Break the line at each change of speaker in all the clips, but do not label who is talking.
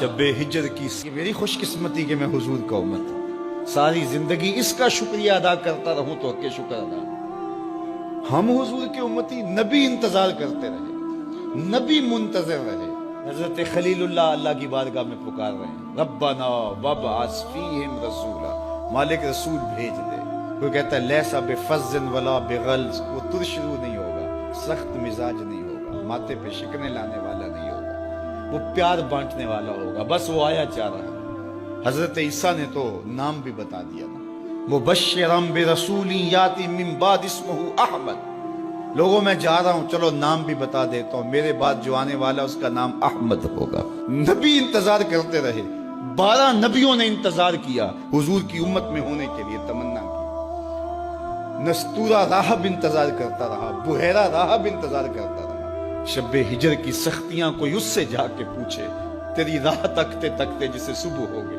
शब हिजर की मेरी खुश किस्मती कि मैं हुजूर का उम्मत हूं। सारी जिंदगी इसका शुक्रिया अदा करता रहूं तो हक़ शुक्र अदा। हम हुजूर के उम्मती, नबी इंतजार करते रहे, नबी मुंतज़िर रहे। हज़रत खलीलुल्लाह अल्लाह की बारगाह में पुकार रहे हैं, रब्बना वब्अस फीहिम रसूला, मालिक रसूल भेज दे। कोई कहता है लैसा बिफ़ज़्ज़िन वला बिग़ल्ज़, वो तुरशरू नहीं होगा, सख्त मिजाज नहीं होगा, माथे पे शिकने लाने वाला नहीं होगा, वो प्यार बांटने वाला होगा। बस वो आया चाह रहा है। हजरत ईसा ने तो नाम भी बता दिया ना, मुबश्शिरम बिरसूलिन याती मिन बाद इस्मुहु अहमद। लोगों मैं जा रहा हूं, चलो नाम भी बता देता हूं, मेरे बाद जो आने वाला उसका नाम अहमद होगा। नबी इंतजार करते रहे, 12 नबियों ने इंतजार किया हुजूर की उम्मत में होने के लिए, तमन्ना की। नस्तूरा राहब इंतजार करता रहा, बुहैरा राहब इंतजार करता रहा। शब हिजर की सख्तियां कोई उससे जाके पूछे, तेरी राह तकते तकते जिसे सुबह हो गई।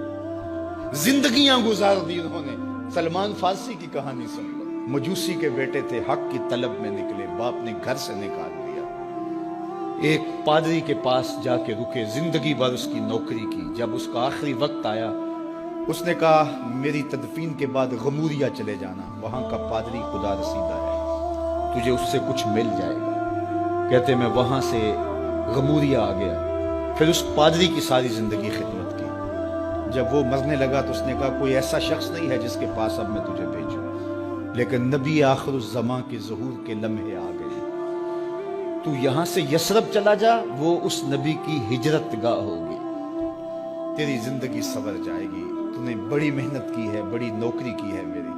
जिंदगियां गुजार दी उन्होंने। सलमान फारसी की कहानी सुन लो। मजूसी के बेटे थे, हक की तलब में निकले, बाप ने घर से निकाल दिया। एक पादरी के पास जाके रुके, जिंदगी भर उसकी नौकरी की। जब उसका आखिरी वक्त आया, उसने कहा मेरी तदफीन के बाद गमूरिया चले जाना, वहां का पादरी खुदा रसीदा है, तुझे उससे कुछ मिल जाएगा। कहते मैं वहां से गमूरिया आ गया। फिर उस पादरी की सारी जिंदगी खिदमत की। जब वो मरने लगा तो उसने कहा कोई ऐसा शख्स नहीं है जिसके पास अब मैं तुझे भेजूं, लेकिन नबी आखिरुज़्ज़मां के ज़हूर के लम्हे आ गए। तू यहां से यसरब चला जा, वो उस नबी की हिजरत गाह होगी, तेरी जिंदगी सवर जाएगी। तूने बड़ी मेहनत की है, बड़ी नौकरी की है मेरी।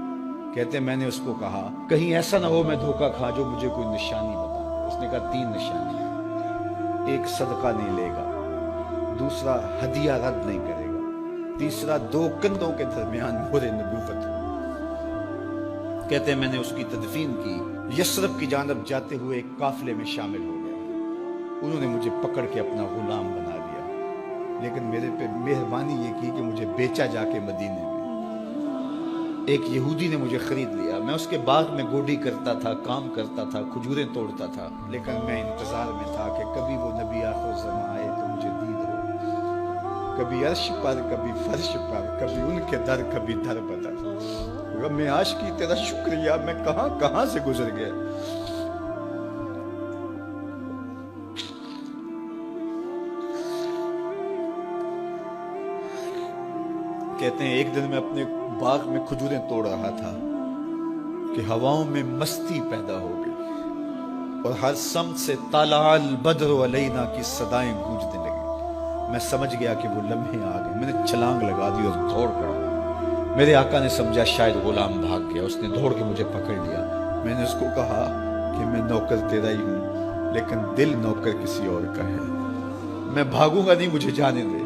कहते मैंने उसको कहा कहीं ऐसा ना हो मैं धोखा खा जो मुझे कोई निशानी बता। उसने कहा 3 निशानी, एक सदका नहीं लेगा, दूसरा हदिया रद्द नहीं करेगा, तीसरा 2 कंधों के दरमियान मोहरे नबूवत। कहते मैंने उसकी तदफीन की, यसरब की जानब जाते हुए एक काफिले में शामिल हो गया। उन्होंने मुझे पकड़ के अपना गुलाम बना लिया, लेकिन मेरे पे मेहरबानी ये की कि मुझे बेचा जाके मदीने में। एक यहूदी ने मुझे खरीद लिया। मैं उसके बाग में गोडी करता था, काम करता था, खजूरें तोड़ता था, लेकिन मैं इंतजार में था कि कभी वो नबी आखिरुज़्ज़मां आए तो मुझे दीद हो। कभी अर्श पर, कभी फर्श पर, कभी उनके दर, कभी दर बदर। मैं आशिकी तेरा शुक्रिया, मैं कहां कहां से गुजर गया। कहते हैं एक दिन मैं अपने बाग में खजूरें तोड़ रहा था कि हवाओं में मस्ती पैदा हो गई और हर समत से तालाल बद्र अलैना की सदाएं गूंजने लगी। मैं समझ गया कि वो लम्हे आ गए। मैंने छलांग लगा दी और दौड़ पड़ा। मेरे आका ने समझा शायद गुलाम भाग गया, उसने दौड़ के मुझे पकड़ लिया। मैंने उसको कहा कि मैं नौकर तेरा ही हूं, लेकिन दिल नौकर किसी और का है। मैं भागूंगा नहीं, मुझे जाने दे।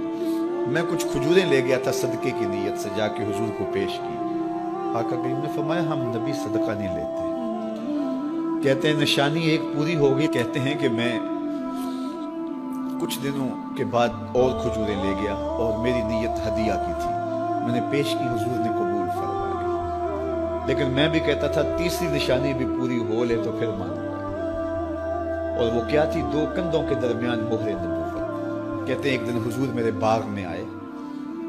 मैं कुछ खजूरें ले गया था सदके की नीयत से, जाके हुजूर को पेश की। आका करीम ने फरमाया हम नबी सदका नहीं लेते। कहते हैं निशानी एक पूरी हो गई। कहते हैं कि मैं कुछ दिनों के बाद और खजूरें ले गया और मेरी नीयत हदिया की थी। मैंने पेश की, हुजूर ने कबूल फरमा ली। लेकिन मैं भी कहता था तीसरी निशानी भी पूरी हो ले तो फिर मानूंगा। और वो क्या थी? 2 कंधों के दरमियान मोहरे नबूवत। कहते हैं एक दिन हुजूर मेरे बाग में आए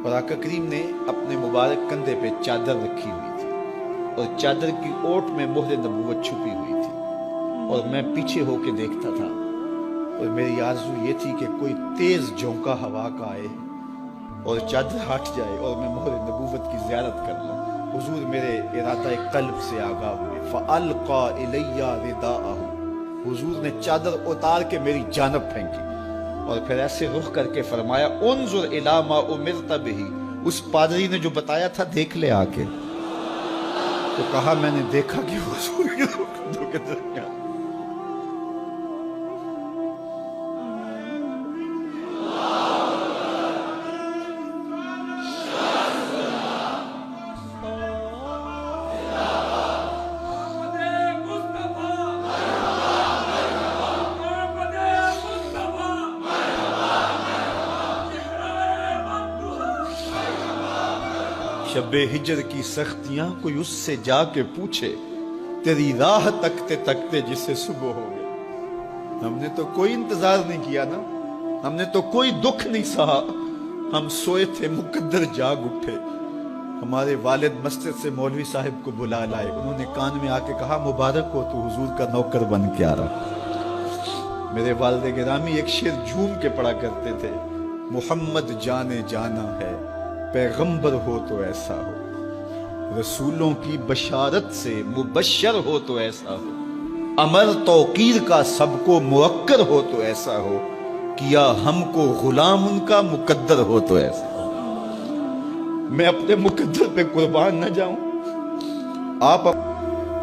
और आका करीम ने अपने मुबारक कंधे पे चादर रखी हुई थी और चादर की ओट में मोहरे नबूवत छुपी हुई थी और मैं पीछे होके देखता था। और मेरी आरज़ू ये थी कि कोई तेज झोंका हवा का आए और चादर हट जाए और मैं मोहरे नबूवत की ज़ियारत कर लूँ। हुजूर मेरे इरादा कल्ब से आगाह हुए। फ़अल्क़ा इलैया रिदाअहु, हुजूर ने चादर उतार के मेरी जानब फेंकी और फिर ऐसे रुख करके फरमाया उन्जुर इला मा उमिरत बिही। उस पादरी ने जो बताया था देख ले आके। तो कहा मैंने देखा कि हुजूर के कंधों के दरमियान शब्बे हिजर की सख्तियां कोई उससे जाके पूछे, तेरी राह तकते तकते जिसे सुबह हो गई। हमने तो कोई इंतजार नहीं किया ना, हमने तो कोई दुख नहीं सहा, ہم سوئے تھے مقدر جاگ اٹھے، ہمارے والد مسجد سے مولوی صاحب کو بلا لائے، انہوں نے کان میں آ کے کہا مبارک ہو تو حضور کا نوکر بن کے آ رہا۔ میرے والد گرامی ایک شعر جھوم کے پڑھا کرتے تھے، محمد جانے جانا ہے پیغمبر ہو تو ایسا ہو، رسولوں کی بشارت سے مبشر ہو تو ایسا ہو، امر توقیر کا سب کو موقر ہو تو ایسا ہو، کیا ہم کو غلام ان کا مقدر ہو تو ایسا ہو۔ میں اپنے مقدر پہ قربان نہ جاؤں؟ آپ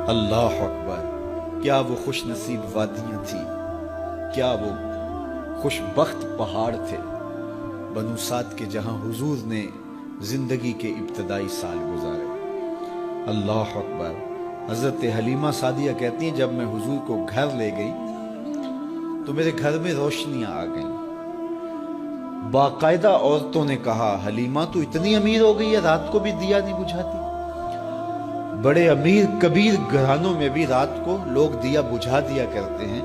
اللہ اکبر، کیا وہ خوش نصیب وادیاں تھیں، کیا وہ خوش بخت پہاڑ تھے بنو سعد کے، جہاں حضور نے زندگی کے ابتدائی سال گزارے۔ اللہ اکبر۔ حضرت حلیمہ سعدیہ کہتی ہیں جب میں حضور کو گھر لے گئی تو میرے گھر میں روشنیاں آ گئیں، باقاعدہ عورتوں نے کہا حلیمہ تو اتنی امیر ہو گئی ہے رات کو بھی دیا نہیں بجھاتی۔ بڑے امیر کبیر گھرانوں میں بھی رات کو لوگ دیا بجھا دیا کرتے ہیں،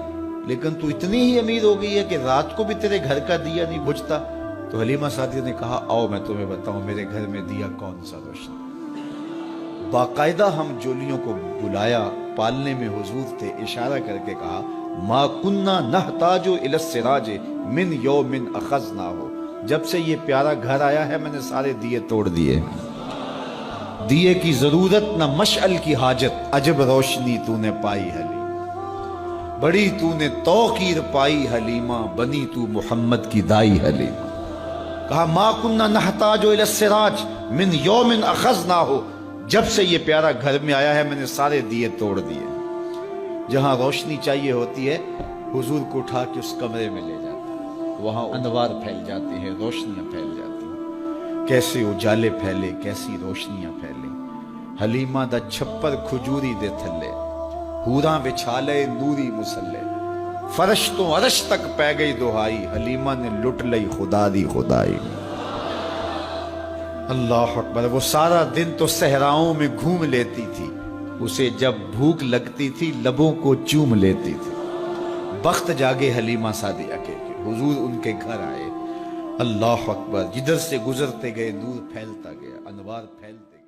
لیکن تو اتنی ہی امیر ہو گئی ہے کہ رات کو بھی تیرے گھر کا دیا نہیں بجھتا۔ تو حلیمہ سعدیہ نے کہا آؤ میں تمہیں بتاؤں میرے گھر میں دیا کون سا روشن۔ باقاعدہ ہم جولیوں کو بلایا، پالنے میں حضور تھے، اشارہ کر کے کہا ما کننا نحتاج الی السراج من یوم اخذناہ، جب سے یہ پیارا گھر آیا ہے میں نے سارے دیے توڑ دیے، دیے کی ضرورت نہ مشعل کی حاجت، عجب روشنی تو نے پائی حلیم، بڑی تو نے توقیر پائی حلیمہ، بنی تو محمد کی دائی حلیم۔ کہا ما کننا نحتاج الی السراج من یوم اخذناہ، جب سے یہ پیارا گھر میں آیا ہے میں نے سارے دیے توڑ دیے۔ جہاں روشنی چاہیے ہوتی ہے حضور کو اٹھا کے اس کمرے میں لے جاتے ہیں، وہاں انوار پھیل جاتے ہیں، روشنیاں پھیل جاتی ہیں، کیسے اجالے پھیلے کیسی روشنیاں پھیلیں۔ حلیمہ دا چھپر کھجوری دے تھلے، حوراں وچھالے نوری مسلے، فرش تو عرش تک پہ گئی دہائی، حلیمہ نے لٹ لئی خدا دی خدائی۔ اللہ اکبر۔ وہ سارا دن تو صحراؤں میں گھوم لیتی تھی، اسے جب بھوک لگتی تھی لبوں کو چوم لیتی تھی۔ بخت جاگے حلیمہ سعدیہ کے حضور ان کے گھر آئے۔ اللہ اکبر۔ جدھر سے گزرتے گئے نور پھیلتا گیا، انوار پھیلتے گئے۔